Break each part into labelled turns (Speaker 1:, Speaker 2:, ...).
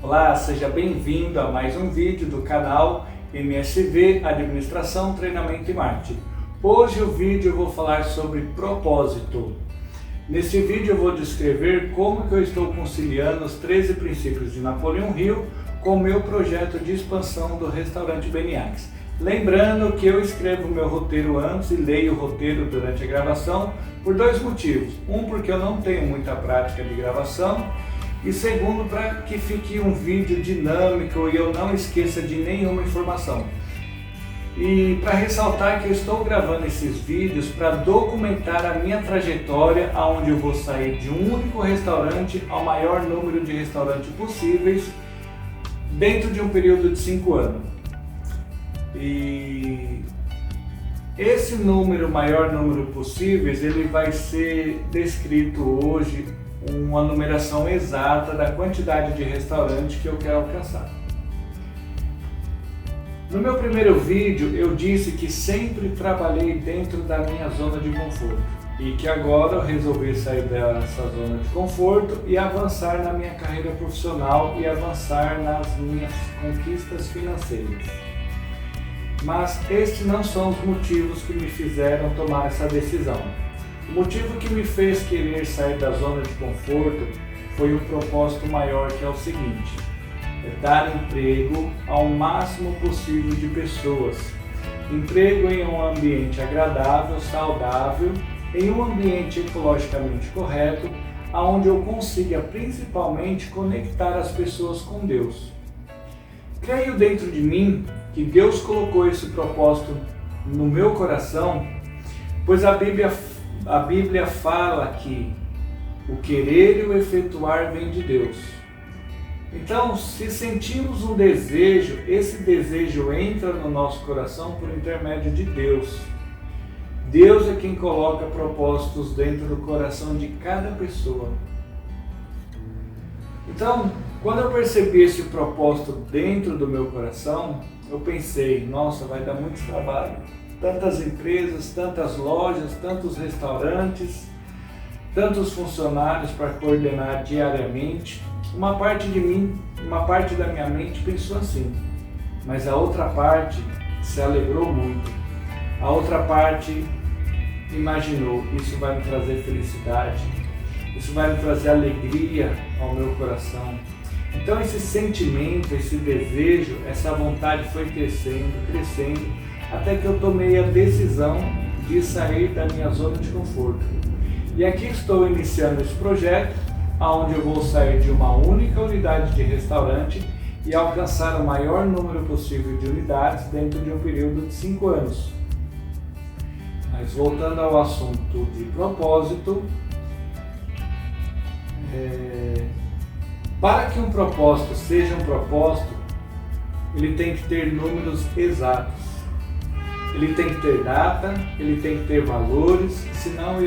Speaker 1: Olá, seja bem-vindo a mais um vídeo do canal MSV Administração, Treinamento e Marketing. Hoje o vídeo eu vou falar sobre propósito. Nesse vídeo eu vou descrever como que eu estou conciliando os 13 princípios de Napoleão Hill com o meu projeto de expansão do restaurante Beniax. Lembrando que eu escrevo o meu roteiro antes e leio o roteiro durante a gravação por dois motivos. Um, porque eu não tenho muita prática de gravação, e segundo, para que fique um vídeo dinâmico e eu não esqueça de nenhuma informação. E para ressaltar que eu estou gravando esses vídeos para documentar a minha trajetória, onde eu vou sair de um único restaurante ao maior número de restaurantes possíveis dentro de um período de 5 anos. E esse maior número possíveis, ele vai ser descrito hoje uma numeração exata da quantidade de restaurantes que eu quero alcançar. No meu primeiro vídeo eu disse que sempre trabalhei dentro da minha zona de conforto e que agora eu resolvi sair dessa zona de conforto e avançar na minha carreira profissional e avançar nas minhas conquistas financeiras. Mas estes não são os motivos que me fizeram tomar essa decisão. O motivo que me fez querer sair da zona de conforto foi um propósito maior, que é o seguinte: é dar emprego ao máximo possível de pessoas. Emprego em um ambiente agradável, saudável, em um ambiente ecologicamente correto, onde eu consiga principalmente conectar as pessoas com Deus. Creio dentro de mim que Deus colocou esse propósito no meu coração, pois a Bíblia fala que o querer e o efetuar vem de Deus. Então, se sentimos um desejo, esse desejo entra no nosso coração por intermédio de Deus. Deus é quem coloca propósitos dentro do coração de cada pessoa. Então, quando eu percebi esse propósito dentro do meu coração, eu pensei, nossa, vai dar muito trabalho. Tantas empresas, tantas lojas, tantos restaurantes, tantos funcionários para coordenar diariamente. Uma parte de mim, uma parte da minha mente pensou assim, mas a outra parte se alegrou muito. A outra parte imaginou, isso vai me trazer felicidade, isso vai me trazer alegria ao meu coração. Então esse sentimento, esse desejo, essa vontade foi crescendo, até que eu tomei a decisão de sair da minha zona de conforto. E aqui estou iniciando esse projeto, onde eu vou sair de uma única unidade de restaurante e alcançar o maior número possível de unidades dentro de um período de 5 anos. Mas voltando ao assunto de propósito, para que um propósito seja um propósito, ele tem que ter números exatos. Ele tem que ter data, ele tem que ter valores, senão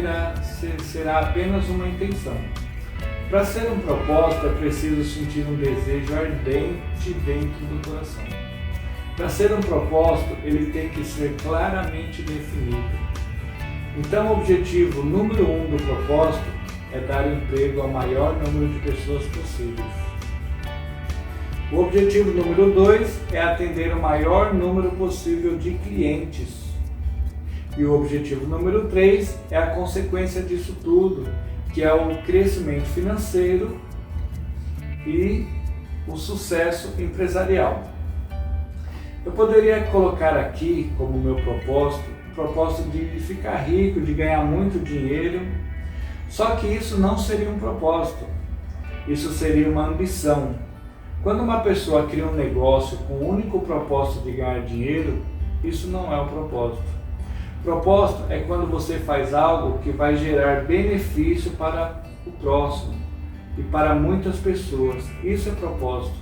Speaker 1: será apenas uma intenção. Para ser um propósito é preciso sentir um desejo ardente dentro do coração. Para ser um propósito, ele tem que ser claramente definido. Então o objetivo número 1 do propósito é dar emprego ao maior número de pessoas possíveis. O objetivo número 2 é atender o maior número possível de clientes. E o objetivo número 3 é a consequência disso tudo, que é o crescimento financeiro e o sucesso empresarial. Eu poderia colocar aqui como meu propósito, o propósito de ficar rico, de ganhar muito dinheiro, só que isso não seria um propósito, isso seria uma ambição. Quando uma pessoa cria um negócio com o único propósito de ganhar dinheiro, isso não é o propósito. Propósito é quando você faz algo que vai gerar benefício para o próximo e para muitas pessoas. Isso é propósito.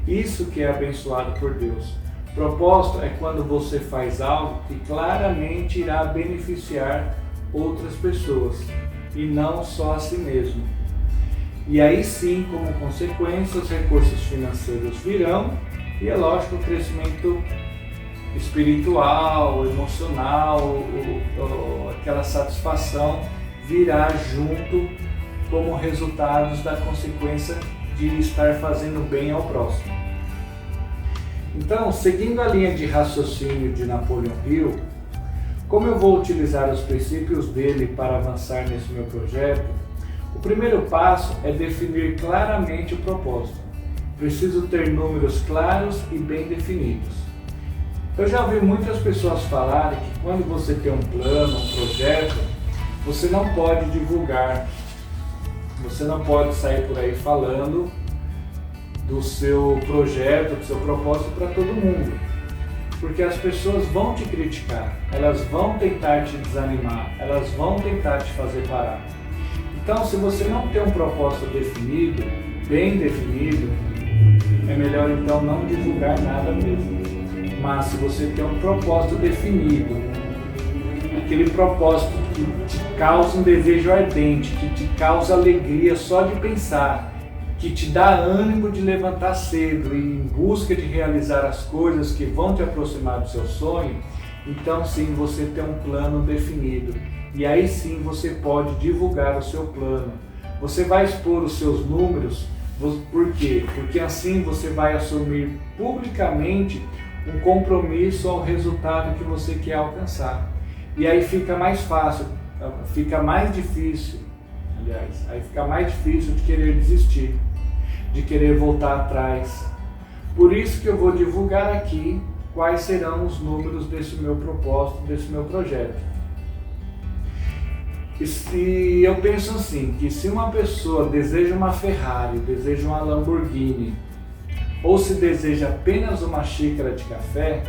Speaker 1: Isso que é abençoado por Deus. Propósito é quando você faz algo que claramente irá beneficiar outras pessoas e não só a si mesmo. E aí sim, como consequência, os recursos financeiros virão e é lógico o crescimento espiritual, emocional, aquela satisfação virá junto como resultados da consequência de estar fazendo bem ao próximo. Então, seguindo a linha de raciocínio de Napoleon Hill, como eu vou utilizar os princípios dele para avançar nesse meu projeto? O primeiro passo é definir claramente o propósito. Preciso ter números claros e bem definidos. Eu já ouvi muitas pessoas falarem que quando você tem um plano, um projeto, você não pode divulgar, você não pode sair por aí falando do seu projeto, do seu propósito para todo mundo. Porque as pessoas vão te criticar, elas vão tentar te desanimar, elas vão tentar te fazer parar. Então, se você não tem um propósito definido, bem definido, é melhor então não divulgar nada mesmo. Mas se você tem um propósito definido, aquele propósito que te causa um desejo ardente, que te causa alegria só de pensar, que te dá ânimo de levantar cedo e em busca de realizar as coisas que vão te aproximar do seu sonho, então sim você tem um plano definido. E aí sim você pode divulgar o seu plano. Você vai expor os seus números, por quê? Porque assim você vai assumir publicamente um compromisso ao resultado que você quer alcançar. E aí fica mais fácil, fica mais difícil, aí fica mais difícil de querer desistir, de querer voltar atrás. Por isso que eu vou divulgar aqui quais serão os números desse meu propósito, desse meu projeto. E eu penso assim, que se uma pessoa deseja uma Ferrari, deseja uma Lamborghini, ou se deseja apenas uma xícara de café,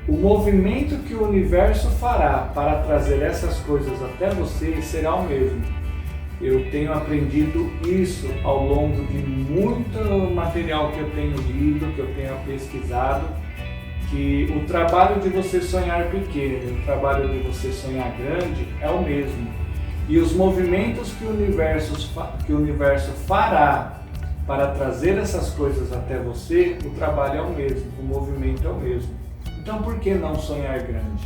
Speaker 1: o movimento que o universo fará para trazer essas coisas até você será o mesmo. Eu tenho aprendido isso ao longo de muito material que eu tenho lido, que eu tenho pesquisado, que o trabalho de você sonhar pequeno e o trabalho de você sonhar grande é o mesmo. E os movimentos que o universo fará para trazer essas coisas até você, o trabalho é o mesmo, o movimento é o mesmo. Então por que não sonhar grande?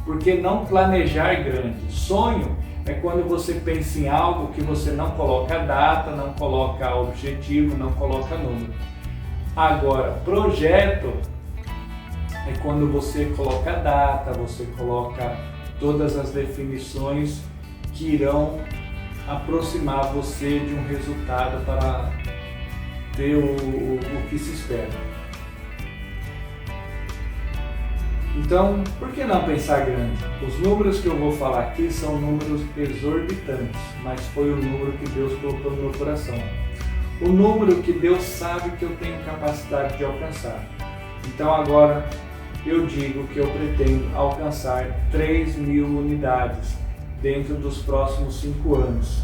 Speaker 1: Por que não planejar grande? Sonho é quando você pensa em algo que você não coloca data, não coloca objetivo, não coloca número. Agora, projeto é quando você coloca data, você coloca todas as definições que irão aproximar você de um resultado para ter o que se espera. Então, por que não pensar grande? Os números que eu vou falar aqui são números exorbitantes, mas foi o número que Deus colocou no meu coração. O número que Deus sabe que eu tenho capacidade de alcançar. Então agora eu digo que eu pretendo alcançar 3.000 unidades dentro dos próximos 5 anos.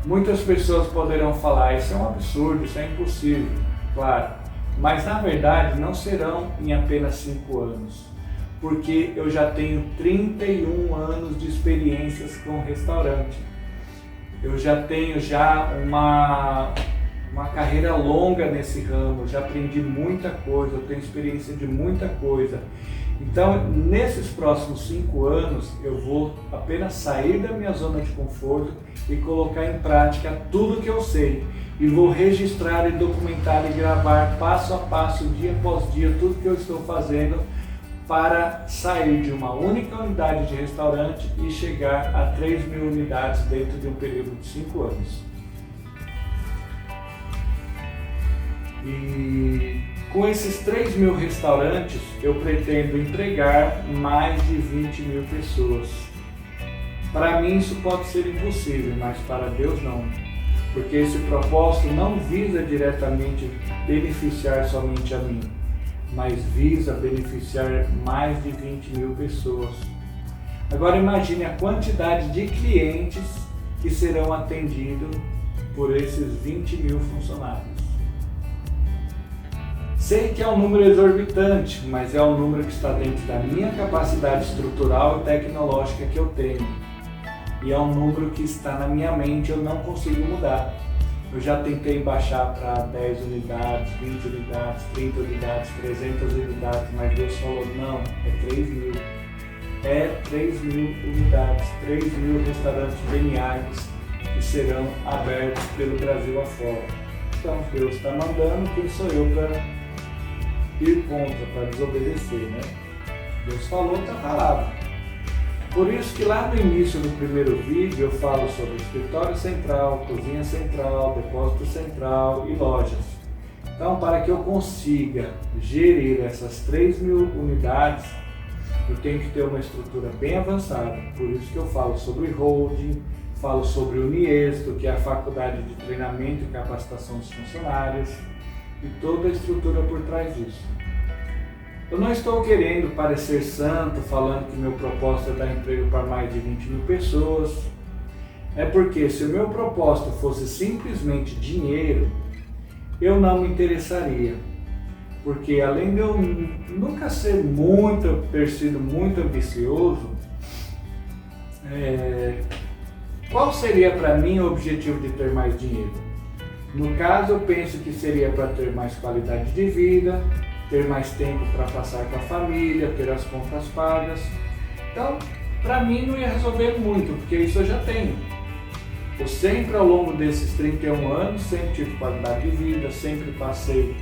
Speaker 1: Muitas pessoas poderão falar, isso é um absurdo, isso é impossível, claro. Mas na verdade não serão em apenas 5 anos, porque eu já tenho 31 anos de experiências com restaurante. Eu já tenho uma carreira longa nesse ramo, já aprendi muita coisa, eu tenho experiência de muita coisa. Então, nesses próximos 5 anos, eu vou apenas sair da minha zona de conforto e colocar em prática tudo que eu sei. E vou registrar e documentar e gravar passo a passo, dia após dia, tudo que eu estou fazendo para sair de uma única unidade de restaurante e chegar a 3.000 unidades dentro de um período de 5 anos. E com esses 3.000 restaurantes, eu pretendo empregar mais de 20.000 pessoas. Para mim isso pode ser impossível, mas para Deus não. Porque esse propósito não visa diretamente beneficiar somente a mim, mas visa beneficiar mais de 20.000 pessoas. Agora imagine a quantidade de clientes que serão atendidos por esses 20.000 funcionários. Sei que é um número exorbitante, mas é um número que está dentro da minha capacidade estrutural e tecnológica que eu tenho. E é um número que está na minha mente, eu não consigo mudar. Eu já tentei baixar para 10 unidades, 20 unidades, 30 unidades, 300 unidades, mas Deus falou, não, é 3.000. É 3.000 unidades, 3.000 restaurantes geniais e serão abertos pelo Brasil afora. Então Deus está mandando, quem sou eu para ir contra, para desobedecer, né? Deus falou, está falado. Por isso que lá no início do primeiro vídeo eu falo sobre escritório central, cozinha central, depósito central e lojas. Então, para que eu consiga gerir essas 3.000 unidades, eu tenho que ter uma estrutura bem avançada. Por isso que eu falo sobre holding, falo sobre o Uniesto, que é a faculdade de treinamento e capacitação dos funcionários, e toda a estrutura por trás disso. Eu não estou querendo parecer santo, falando que meu propósito é dar emprego para mais de 20.000 pessoas. É porque se o meu propósito fosse simplesmente dinheiro, eu não me interessaria. Porque além de eu nunca ter sido muito ambicioso, qual seria para mim o objetivo de ter mais dinheiro? No caso, eu penso que seria para ter mais qualidade de vida, ter mais tempo para passar com a família, ter as contas pagas. Então, para mim não ia resolver muito, porque isso eu já tenho. Eu sempre, ao longo desses 31 anos, sempre tive qualidade de vida, sempre passei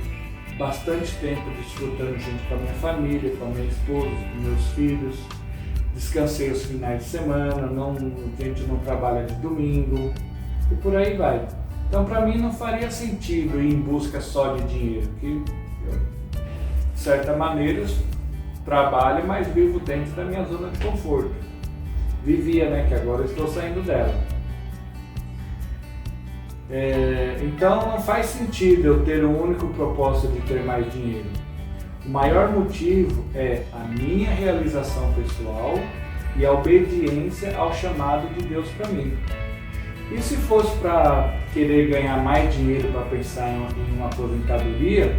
Speaker 1: bastante tempo desfrutando junto com a minha família, com a minha esposa, com meus filhos. Descansei os finais de semana, a gente não trabalha de domingo e por aí vai. Então, para mim não faria sentido ir em busca só de dinheiro, que eu, de certa maneira, eu trabalho, mas vivo dentro da minha zona de conforto. Vivia, né, que agora eu estou saindo dela. Então não faz sentido eu ter o único propósito de ter mais dinheiro. O maior motivo é a minha realização pessoal e a obediência ao chamado de Deus para mim. E se fosse para querer ganhar mais dinheiro para pensar em uma aposentadoria,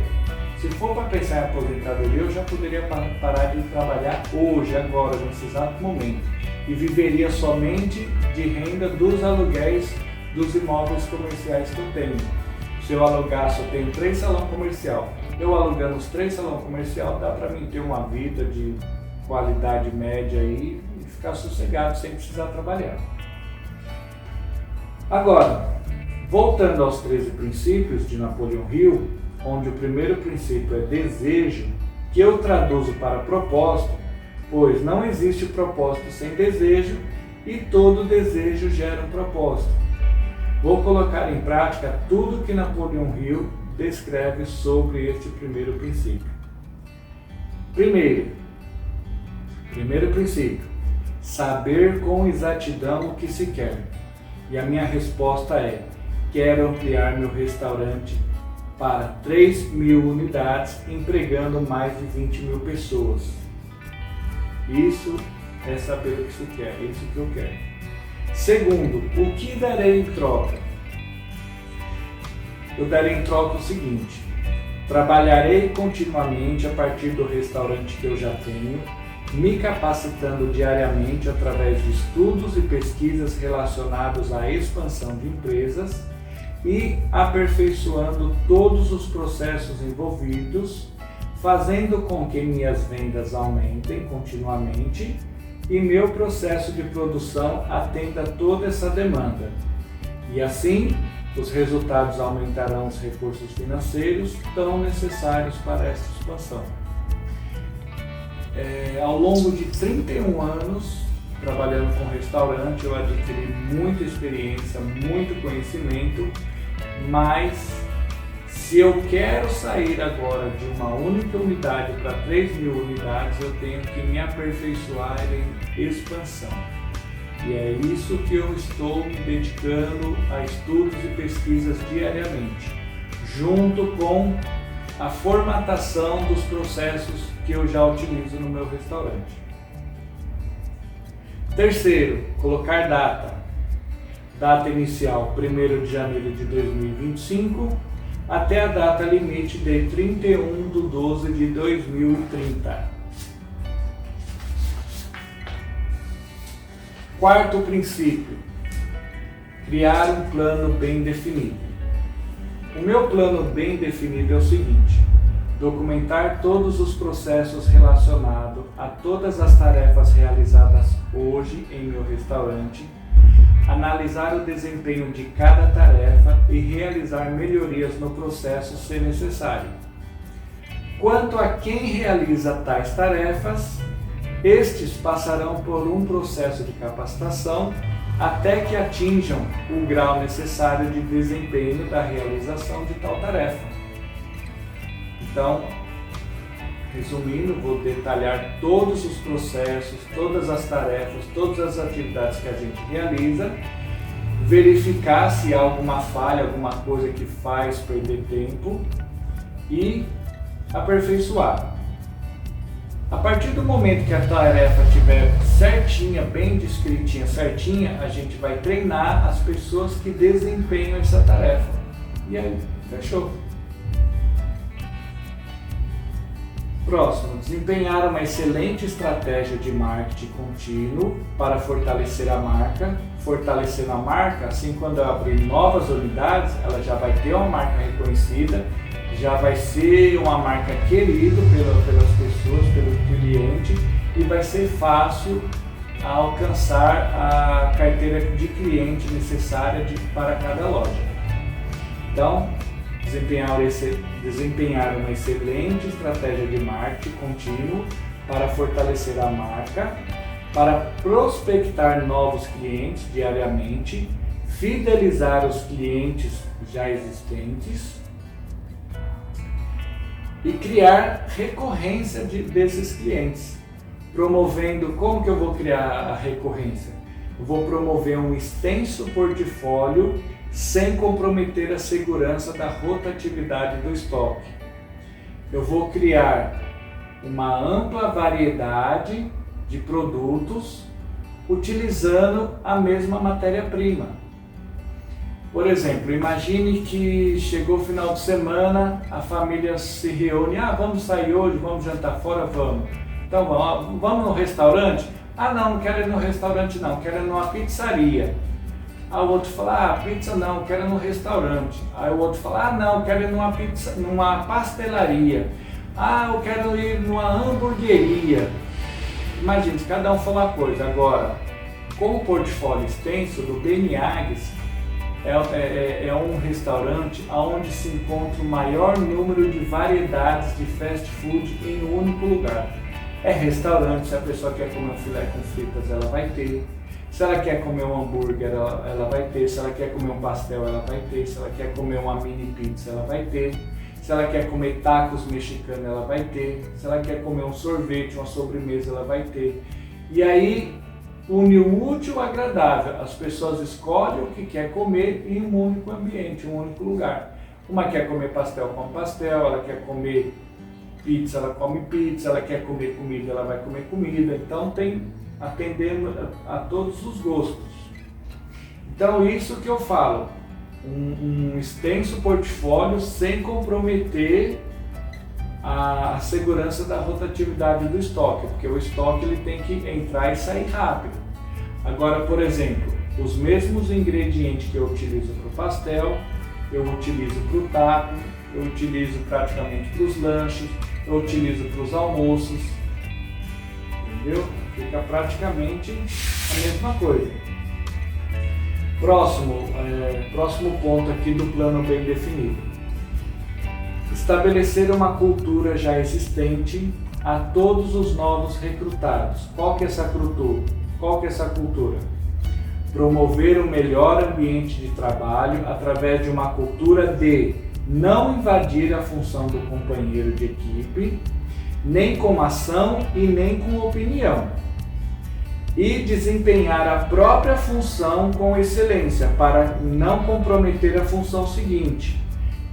Speaker 1: se for para pensar em aposentadoria, eu já poderia parar de trabalhar hoje, agora, nesse exato momento, e viveria somente de renda dos aluguéis dos imóveis comerciais que eu tenho. Se eu alugasse, eu tenho 3 salões comerciais. Eu alugando os 3 salões comerciais, dá para mim ter uma vida de qualidade média aí e ficar sossegado sem precisar trabalhar. Agora, voltando aos 13 princípios de Napoleão Hill, onde o primeiro princípio é desejo, que eu traduzo para propósito, pois não existe propósito sem desejo e todo desejo gera um propósito. Vou colocar em prática tudo que Napoleão Hill descreve sobre este primeiro princípio. Primeiro princípio, saber com exatidão o que se quer. E a minha resposta é: quero ampliar meu restaurante para 3.000 unidades, empregando mais de 20.000 pessoas. Isso é saber o que se quer, é isso que eu quero. Segundo, o que darei em troca? Eu darei em troca o seguinte: trabalharei continuamente a partir do restaurante que eu já tenho, me capacitando diariamente através de estudos e pesquisas relacionados à expansão de empresas e aperfeiçoando todos os processos envolvidos, fazendo com que minhas vendas aumentem continuamente e meu processo de produção atenda toda essa demanda. E assim, os resultados aumentarão os recursos financeiros tão necessários para essa expansão. Ao longo de 31 anos trabalhando com restaurante, eu adquiri muita experiência, muito conhecimento, mas se eu quero sair agora de uma única unidade para 3.000 unidades, eu tenho que me aperfeiçoar em expansão. E é isso que eu estou me dedicando a estudos e pesquisas diariamente, junto com a formatação dos processos que eu já utilizo no meu restaurante. Terceiro, colocar data. Data inicial 1º de janeiro de 2025 até a data limite de 31/12/2030. Quarto princípio, criar um plano bem definido. O meu plano bem definido é o seguinte: documentar todos os processos relacionados a todas as tarefas realizadas hoje em meu restaurante, analisar o desempenho de cada tarefa e realizar melhorias no processo se necessário. Quanto a quem realiza tais tarefas, estes passarão por um processo de capacitação até que atinjam o grau necessário de desempenho da realização de tal tarefa. Então, resumindo, vou detalhar todos os processos, todas as tarefas, todas as atividades que a gente realiza, verificar se há alguma falha, alguma coisa que faz perder tempo e aperfeiçoar. A partir do momento que a tarefa estiver certinha, bem descritinha, certinha, a gente vai treinar as pessoas que desempenham essa tarefa. E aí, fechou? Próximo, desempenhar uma excelente estratégia de marketing contínuo para fortalecer a marca. Fortalecendo a marca, assim quando eu abrir novas unidades, ela já vai ter uma marca reconhecida, já vai ser uma marca querida pelas pessoas, pelo cliente, e vai ser fácil alcançar a carteira de cliente necessária para cada loja. Então, desempenhar uma excelente estratégia de marketing contínuo para fortalecer a marca, para prospectar novos clientes diariamente, fidelizar os clientes já existentes e criar recorrência desses clientes. Promovendo, como que eu vou criar a recorrência? Eu vou promover um extenso portfólio sem comprometer a segurança da rotatividade do estoque. Eu vou criar uma ampla variedade de produtos utilizando a mesma matéria-prima. Por exemplo, imagine que chegou o final de semana, a família se reúne, vamos sair hoje, vamos jantar fora, vamos. Então vamos no restaurante? Não quero ir no restaurante não, quero ir numa pizzaria. Aí o outro fala, pizza não, quero ir no restaurante. Aí o outro fala, não, quero ir numa pastelaria. Eu quero ir numa hamburgueria. Imagine, se cada um falar uma coisa. Agora, com o portfólio extenso do Beniagues, é um restaurante onde se encontra o maior número de variedades de fast food em um único lugar. É restaurante, se a pessoa quer comer um filé com fritas, ela vai ter. Se ela quer comer um hambúrguer, ela vai ter. Se ela quer comer um pastel, ela vai ter. Se ela quer comer uma mini pizza, ela vai ter. Se ela quer comer tacos mexicanos, ela vai ter. Se ela quer comer um sorvete, uma sobremesa, ela vai ter. E aí, une o útil ao agradável. As pessoas escolhem o que quer comer em um único ambiente, um único lugar. Uma quer comer pastel, come pastel. Ela quer comer pizza, ela come pizza. Ela quer comer comida, ela vai comer comida. Então, atendendo a todos os gostos. Então, isso que eu falo. Um extenso portfólio sem comprometer a segurança da rotatividade do estoque, porque o estoque ele tem que entrar e sair rápido. Agora, por exemplo, os mesmos ingredientes que eu utilizo para o pastel, eu utilizo para o taco, eu utilizo praticamente para os lanches, eu utilizo para os almoços, entendeu? Fica praticamente a mesma coisa. Próximo ponto aqui do plano bem definido. Estabelecer uma cultura já existente a todos os novos recrutados. Qual que é essa cultura? Promover um melhor ambiente de trabalho através de uma cultura de não invadir a função do companheiro de equipe, nem com ação e nem com opinião. E desempenhar a própria função com excelência, para não comprometer a função seguinte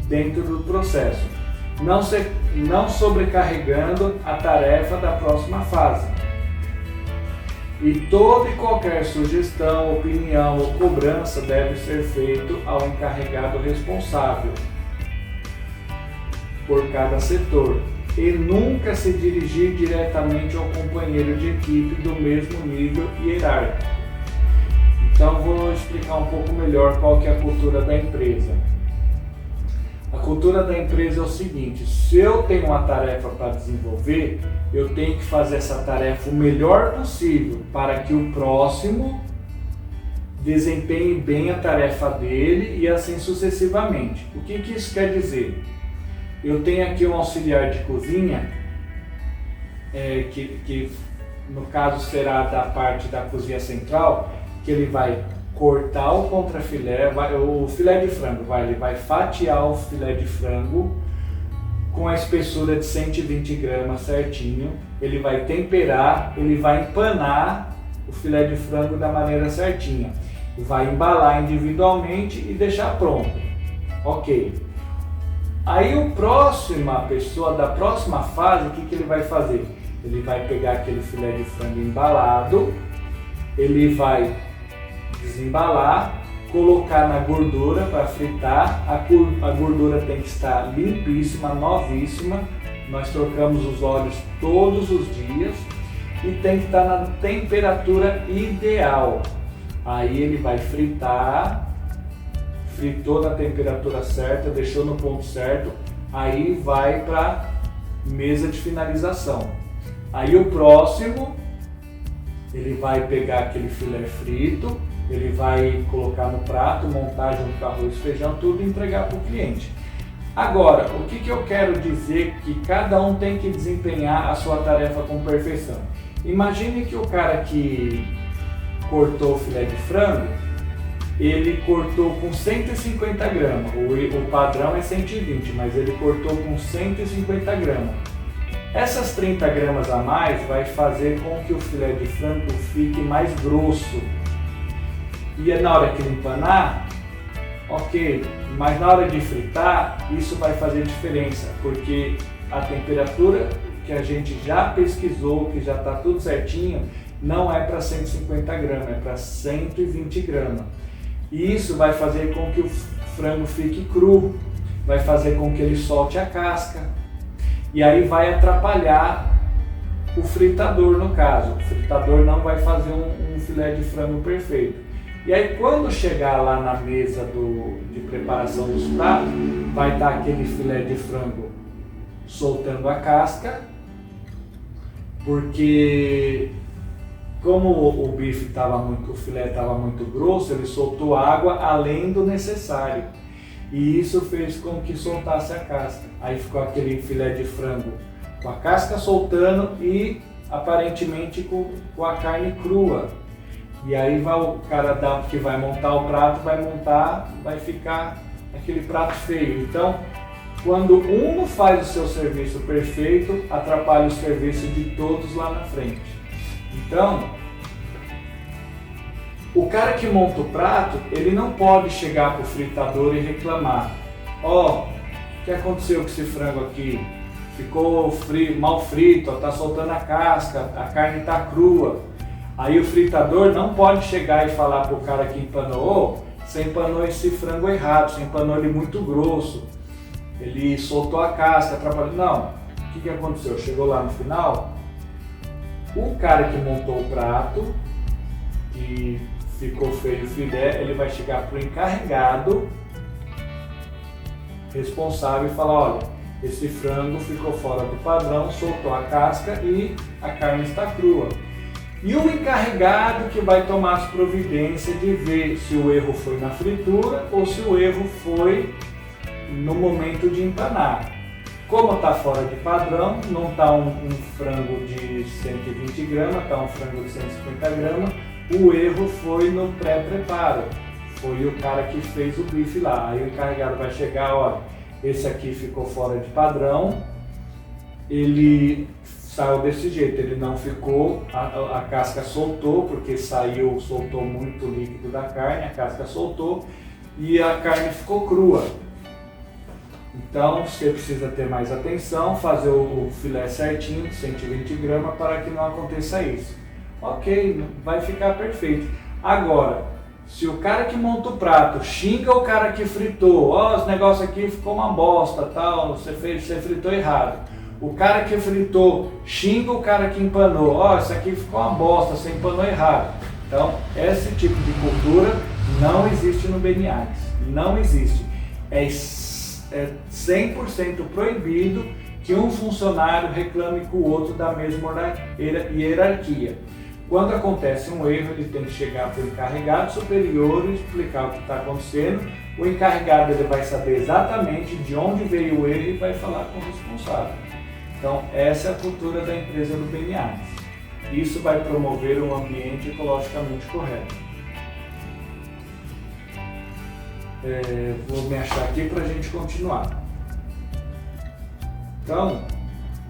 Speaker 1: dentro do processo, não sobrecarregando a tarefa da próxima fase. E toda e qualquer sugestão, opinião ou cobrança deve ser feito ao encarregado responsável por cada setor, e nunca se dirigir diretamente ao companheiro de equipe do mesmo nível hierárquico. Então vou explicar um pouco melhor qual que é a cultura da empresa. A cultura da empresa é o seguinte: se eu tenho uma tarefa para desenvolver, eu tenho que fazer essa tarefa o melhor possível para que o próximo desempenhe bem a tarefa dele e assim sucessivamente. O que isso quer dizer? Eu tenho aqui um auxiliar de cozinha, que no caso será da parte da cozinha central, que ele vai cortar o contrafilé, o filé de frango, ele vai fatiar o filé de frango com a espessura de 120 gramas certinho, ele vai temperar, ele vai empanar o filé de frango da maneira certinha, vai embalar individualmente e deixar pronto. Ok. Aí a pessoa da próxima fase, o que ele vai fazer? Ele vai pegar aquele filé de frango embalado, ele vai desembalar, colocar na gordura para fritar. A gordura tem que estar limpíssima, novíssima. Nós trocamos os óleos todos os dias e tem que estar na temperatura ideal. Aí ele vai fritar, fritou na temperatura certa, deixou no ponto certo, aí vai para mesa de finalização. Aí o próximo, ele vai pegar aquele filé frito, ele vai colocar no prato, montar junto com arroz, feijão, tudo e entregar para o cliente. Agora, o que eu quero dizer que cada um tem que desempenhar a sua tarefa com perfeição. Imagine que o cara que cortou o filé de frango, ele cortou com 150 gramas, o padrão é 120, mas ele cortou com 150 gramas. Essas 30 gramas a mais vai fazer com que o filé de frango fique mais grosso. E na hora que ele empanar, ok, mas na hora de fritar, isso vai fazer diferença, porque a temperatura que a gente já pesquisou, que já está tudo certinho, não é para 150 gramas, é para 120 gramas. E isso vai fazer com que o frango fique cru, vai fazer com que ele solte a casca, e aí vai atrapalhar o fritador no caso. O fritador não vai fazer um filé de frango perfeito. E aí quando chegar lá na mesa de preparação dos pratos, vai estar aquele filé de frango soltando a casca, porque como o bife o filé estava muito grosso, ele soltou água além do necessário. E isso fez com que soltasse a casca. Aí ficou aquele filé de frango com a casca soltando e aparentemente com a carne crua. E aí o cara que vai montar o prato, vai ficar aquele prato feio. Então, quando um não faz o seu serviço perfeito, atrapalha o serviço de todos lá na frente. Então, o cara que monta o prato, ele não pode chegar para o fritador e reclamar: ó, o que aconteceu com esse frango aqui? Ficou mal frito, está soltando a casca, a carne está crua. Aí o fritador não pode chegar e falar para o cara que empanou: você empanou esse frango errado, você empanou ele muito grosso, ele soltou a casca, atrapalhou. Não, o que aconteceu? Chegou lá no final, o cara que montou o prato, que ficou feio o filé, ele vai chegar para o encarregado responsável e falar: olha, esse frango ficou fora do padrão, soltou a casca e a carne está crua. E o encarregado que vai tomar as providências de ver se o erro foi na fritura ou se o erro foi no momento de empanar. Como está fora de padrão, não está um frango de 120 gramas, está um frango de 150 gramas, o erro foi no pré-preparo. Foi o cara que fez o bife lá. Aí o encarregado vai chegar: olha, esse aqui ficou fora de padrão, ele saiu desse jeito, ele não ficou, a casca soltou, porque soltou muito líquido da carne, a casca soltou e a carne ficou crua. Então você precisa ter mais atenção, fazer o filé certinho, 120 gramas, para que não aconteça isso. Ok, vai ficar perfeito. Agora, se o cara que monta o prato xinga o cara que fritou: ó, esse negócio aqui ficou uma bosta, tal, você fritou errado. O cara que fritou xinga o cara que empanou: ó, isso aqui ficou uma bosta, você empanou errado. Então, esse tipo de cultura não existe no BNAGS, não existe. É 100% proibido que um funcionário reclame com o outro da mesma hierarquia. quando acontece um erro, ele tem que chegar para o encarregado superior e explicar o que está acontecendo. O encarregado ele vai saber exatamente de onde veio o erro e vai falar com o responsável. Então, essa é a cultura da empresa do BNA. Isso vai promover um ambiente ecologicamente correto. Vou me achar aqui para a gente continuar. Então,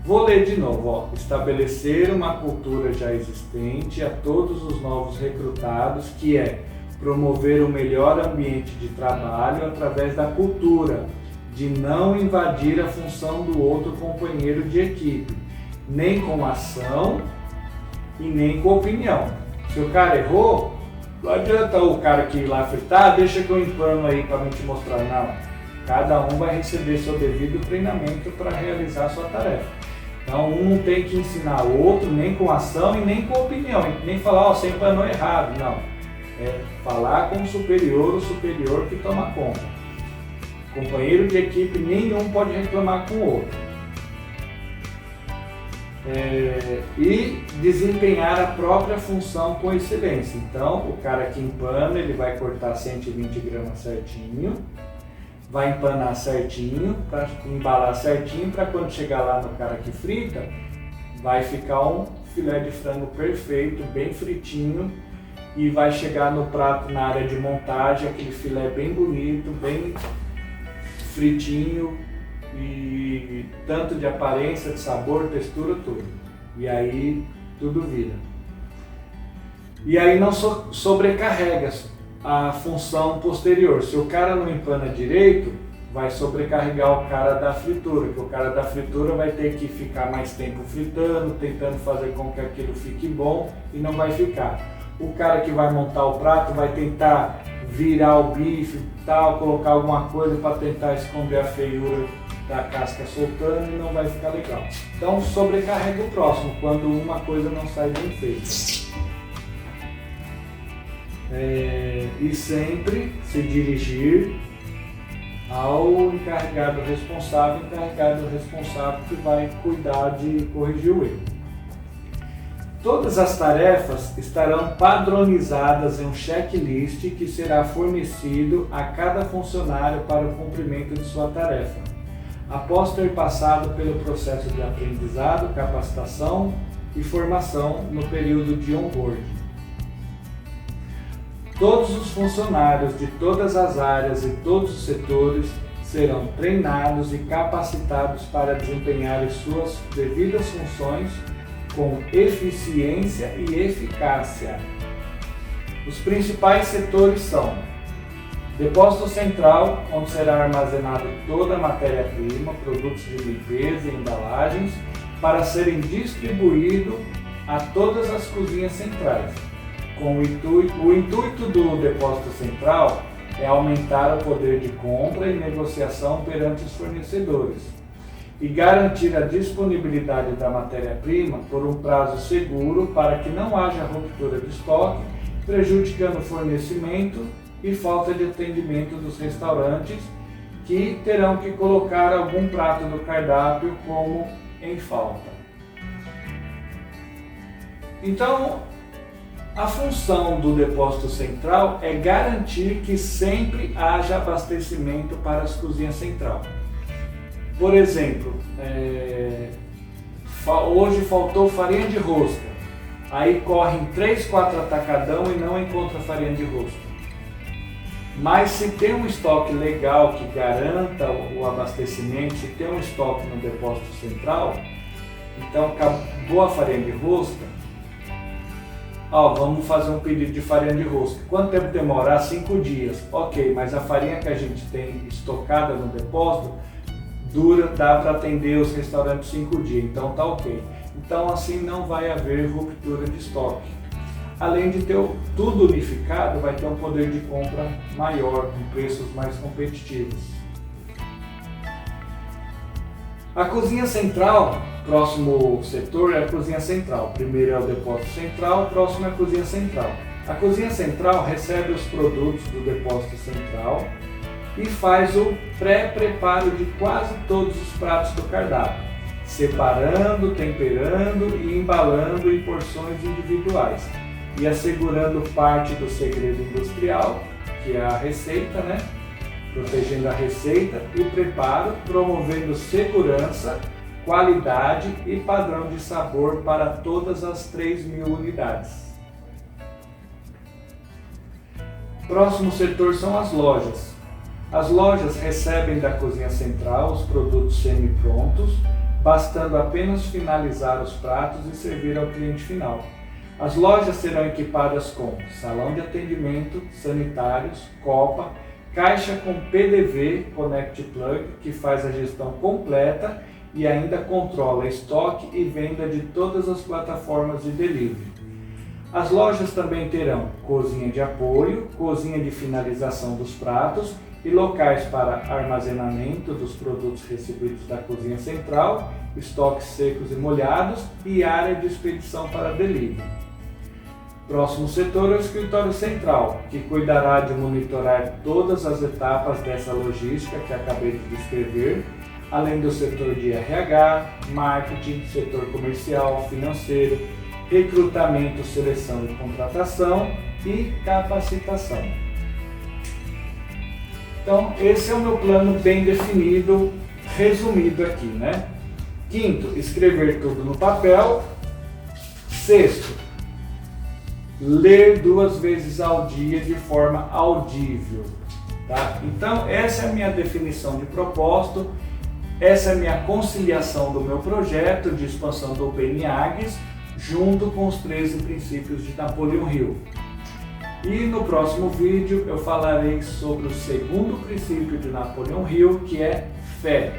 Speaker 1: vou ler de novo. Ó. Estabelecer uma cultura já existente a todos os novos recrutados, que é promover o melhor ambiente de trabalho através da cultura, de não invadir a função do outro companheiro de equipe, nem com ação e nem com opinião. Se o cara errou, não adianta o cara que ir lá fritar, deixa que eu empano aí para me te mostrar. Não, cada um vai receber seu devido treinamento para realizar a sua tarefa. Então um não tem que ensinar o outro nem com ação e nem com opinião, nem falar, ó, você empanou errado, não. É falar com o superior que toma conta. Companheiro de equipe nenhum pode reclamar com o outro. E desempenhar a própria função com excelência. Então, o cara que empana, ele vai cortar 120 gramas certinho, vai empanar certinho, para embalar certinho, para quando chegar lá no cara que frita, vai ficar um filé de frango perfeito, bem fritinho, e vai chegar no prato na área de montagem, aquele filé bem bonito, bem fritinho, e tanto de aparência, de sabor, textura, tudo. E aí tudo vira. E aí não sobrecarrega a função posterior. Se o cara não empana direito, vai sobrecarregar o cara da fritura, porque o cara da fritura vai ter que ficar mais tempo fritando, tentando fazer com que aquilo fique bom e não vai ficar. O cara que vai montar o prato vai tentar virar o bife, tal, colocar alguma coisa para tentar esconder a feiura da casca soltando e não vai ficar legal. Então sobrecarrega o próximo quando uma coisa não sai bem feita. E sempre se dirigir ao encarregado responsável que vai cuidar de corrigir o erro. Todas as tarefas estarão padronizadas em um checklist que será fornecido a cada funcionário para o cumprimento de sua tarefa, após ter passado pelo processo de aprendizado, capacitação e formação no período de onboarding. Todos os funcionários de todas as áreas e todos os setores serão treinados e capacitados para desempenhar suas devidas funções com eficiência e eficácia. Os principais setores são: depósito central, onde será armazenada toda a matéria-prima, produtos de limpeza e embalagens, para serem distribuídos a todas as cozinhas centrais. O intuito do depósito central é aumentar o poder de compra e negociação perante os fornecedores e garantir a disponibilidade da matéria-prima por um prazo seguro para que não haja ruptura de estoque, prejudicando o fornecimento e falta de atendimento dos restaurantes que terão que colocar algum prato do cardápio como em falta. Então, a função do depósito central é garantir que sempre haja abastecimento para as cozinhas central. Por exemplo, hoje faltou farinha de rosca, aí correm 3, 4 atacadão e não encontra farinha de rosca. Mas se tem um estoque legal que garanta o abastecimento, se tem um estoque no depósito central, então acabou a farinha de rosca, vamos fazer um pedido de farinha de rosca. Quanto tempo demora? 5 dias. Ok, mas a farinha que a gente tem estocada no depósito dá para atender os restaurantes 5 dias, então tá ok. Então assim não vai haver ruptura de estoque. Além de ter tudo unificado, vai ter um poder de compra maior, com preços mais competitivos. A cozinha central, próximo setor é a cozinha central. Primeiro é o depósito central, próximo é a cozinha central. A cozinha central recebe os produtos do depósito central e faz o pré-preparo de quase todos os pratos do cardápio, separando, temperando e embalando em porções individuais e assegurando parte do segredo industrial, que é a receita, né? Protegendo a receita e o preparo, promovendo segurança, qualidade e padrão de sabor para todas as 3.000 unidades. Próximo setor são as lojas. As lojas recebem da cozinha central os produtos semi-prontos, bastando apenas finalizar os pratos e servir ao cliente final. As lojas serão equipadas com salão de atendimento, sanitários, copa, caixa com PDV Connect Plug, que faz a gestão completa e ainda controla estoque e venda de todas as plataformas de delivery. As lojas também terão cozinha de apoio, cozinha de finalização dos pratos e locais para armazenamento dos produtos recebidos da cozinha central, estoques secos e molhados e área de expedição para delivery. Próximo setor é o escritório central, que cuidará de monitorar todas as etapas dessa logística que acabei de descrever, além do setor de RH, marketing, setor comercial, financeiro, recrutamento, seleção e contratação e capacitação. Então, esse é o meu plano bem definido, resumido aqui, né? Quinto, escrever tudo no papel. Sexto, ler 2 vezes ao dia de forma audível. Tá? Então, essa é a minha definição de propósito, essa é a minha conciliação do meu projeto de expansão do OpenAGS, junto com os 13 princípios de Napoleon Hill. E no próximo vídeo eu falarei sobre o segundo princípio de Napoleon Hill, que é fé.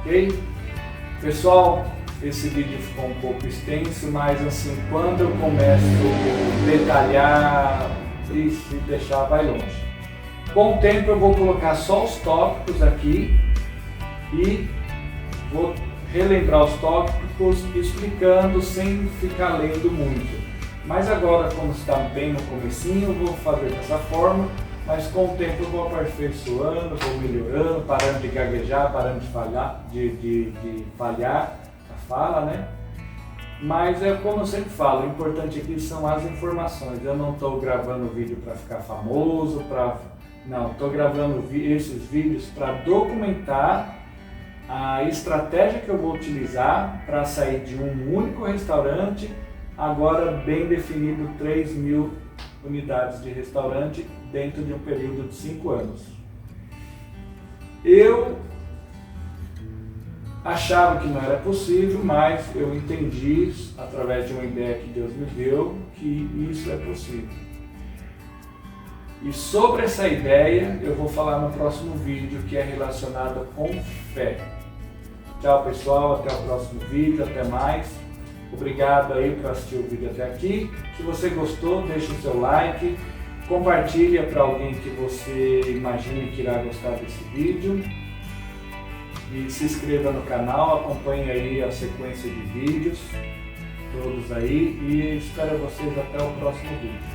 Speaker 1: Ok? Pessoal, esse vídeo ficou um pouco extenso, mas assim, quando eu começo a detalhar e se deixar, vai longe. Com o tempo eu vou colocar só os tópicos aqui e vou relembrar os tópicos explicando sem ficar lendo muito. Mas agora, como está bem no comecinho, eu vou fazer dessa forma, mas com o tempo eu vou aperfeiçoando, vou melhorando, parando de gaguejar, parando de falhar a fala, né? Mas é como eu sempre falo, o importante aqui são as informações. Eu não estou gravando vídeo para ficar famoso, não, estou gravando esses vídeos para documentar a estratégia que eu vou utilizar para sair de um único restaurante, agora bem definido 3.000 unidades de restaurante dentro de um período de 5 anos. Eu achava que não era possível, mas eu entendi, através de uma ideia que Deus me deu, que isso é possível. E sobre essa ideia eu vou falar no próximo vídeo, que é relacionado com fé. Tchau pessoal, até o próximo vídeo, até mais. Obrigado aí por assistir o vídeo até aqui. Se você gostou, deixe o seu like, compartilha para alguém que você imagine que irá gostar desse vídeo. E se inscreva no canal, acompanhe aí a sequência de vídeos, todos aí, e espero vocês até o próximo vídeo.